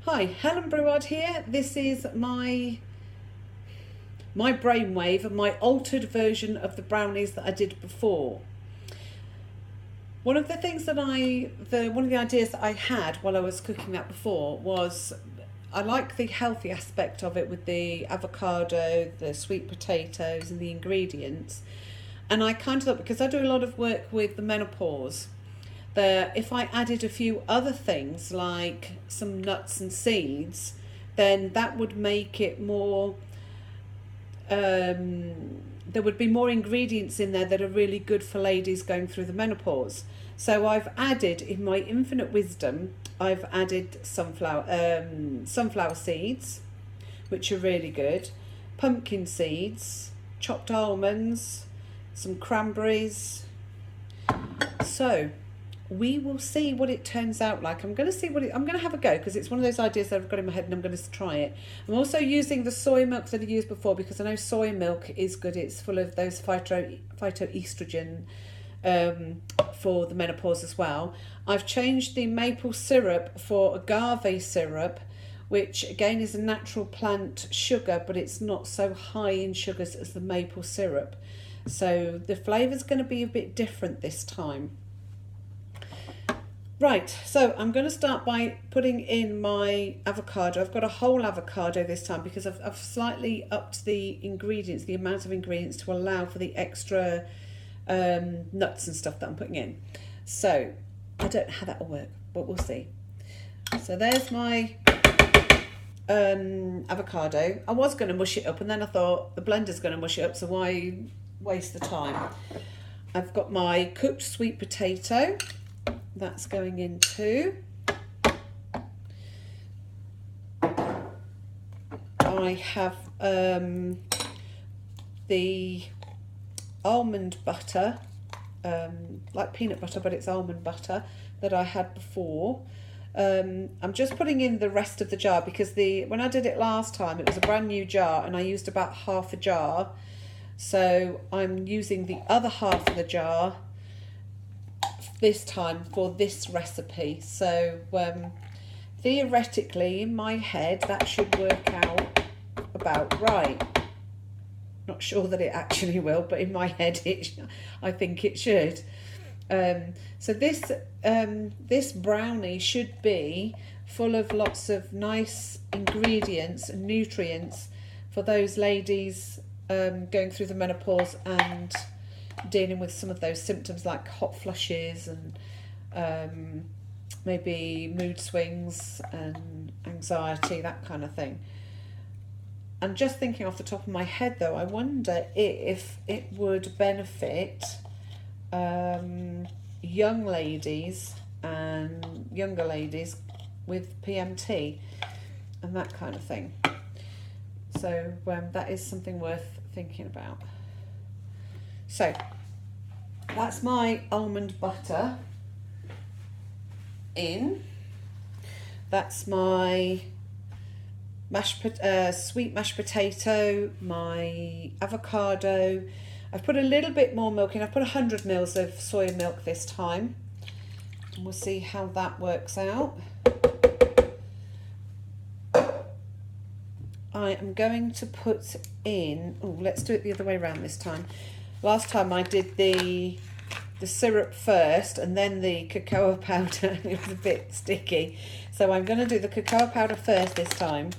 Hi, Helen Breward here. This is my brainwave, my altered version of the brownies that I did before. One of the things that one of the ideas that I had while I was cooking that before was I like the healthy aspect of it with the avocado, the sweet potatoes and the ingredients. And I kind of thought, because I do a lot of work with the menopause, that if I added a few other things like some nuts and seeds, then that would make it more, there would be more ingredients in there that are really good for ladies going through the menopause. So I've added, in my infinite wisdom, I've added sunflower seeds, which are really good, pumpkin seeds, chopped almonds, some cranberries. So we will see what it turns out like. I'm going to have a go, because it's one of those ideas that I've got in my head and I'm going to try it. I'm also using the soy milk that I used before, because I know soy milk is good. It's full of those phytoestrogen for the menopause as well. I've changed the maple syrup for agave syrup, which again is a natural plant sugar, but it's not so high in sugars as the maple syrup. So the flavour's going to be a bit different this time. Right, so I'm going to start by putting in my avocado. I've got a whole avocado this time, because I've slightly upped the ingredients, the amount of ingredients, to allow for the extra nuts and stuff that I'm putting in. So I don't know how that will work, but we'll see. So there's my avocado. I was going to mush it up, and then I thought the blender's going to mush it up, so why waste the time? I've got my cooked sweet potato. That's going in too. I have the almond butter, like peanut butter, but it's almond butter, that I had before. I'm just putting in the rest of the jar, because when I did it last time, it was a brand new jar and I used about half a jar. So I'm using the other half of the jar this time for this recipe. So theoretically, in my head, that should work out about right. Not sure that it actually will, but in my head, I think it should. So this brownie should be full of lots of nice ingredients and nutrients for those ladies going through the menopause and dealing with some of those symptoms like hot flushes and maybe mood swings and anxiety, that kind of thing. And just thinking off the top of my head though, I wonder if it would benefit young ladies and younger ladies with PMT and that kind of thing. So that is something worth thinking about. So that's my almond butter in. That's my sweet mashed potato, my avocado. I've put a little bit more milk in. I've put 100 mils of soy milk this time. And we'll see how that works out. I am going to put in, let's do it the other way around this time. Last time I did the syrup first and then the cocoa powder. It was a bit sticky. So I'm going to do the cocoa powder first this time.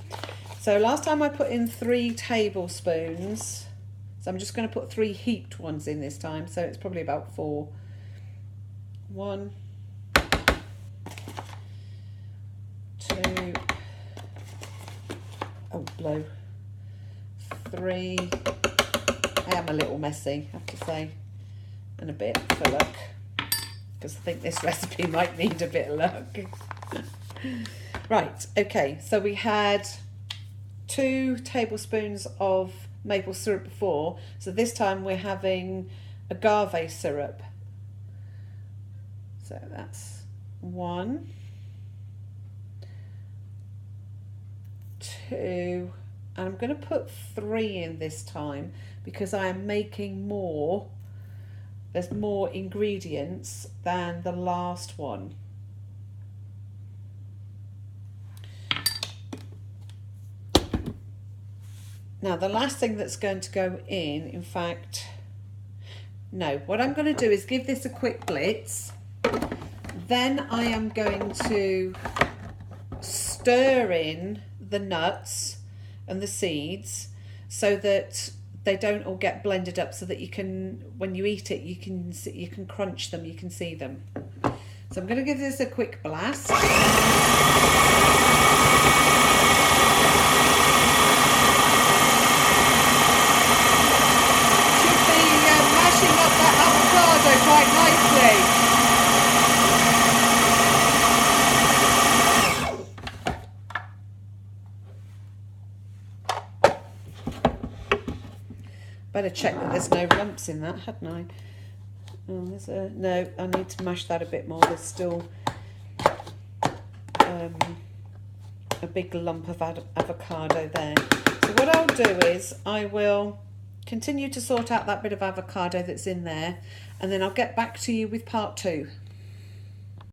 So last time I put in 3 tablespoons. So I'm just going to put 3 heaped ones in this time. So it's probably about 4. 1, 2, blow, 3. I am a little messy, I have to say, and a bit for luck, because I think this recipe might need a bit of luck. Right, okay, so we had 2 tablespoons of maple syrup before, so this time we're having agave syrup. So that's 1, 2, and I'm going to put 3 in this time, because I am making more. There's more ingredients than the last one. Now the last thing that's going to go in fact, no, what I'm going to do is give this a quick blitz. Then I am going to stir in the nuts and the seeds so that they don't all get blended up, so that you can, when you eat it, you can crunch them, you can see them. So I'm going to give this a quick blast. Should be mashing up that avocado quite nicely. Better check that there's no lumps in that, hadn't I? Oh, no, I need to mash that a bit more. There's still a big lump of avocado there. So what I'll do is I will continue to sort out that bit of avocado that's in there, and then I'll get back to you with part 2.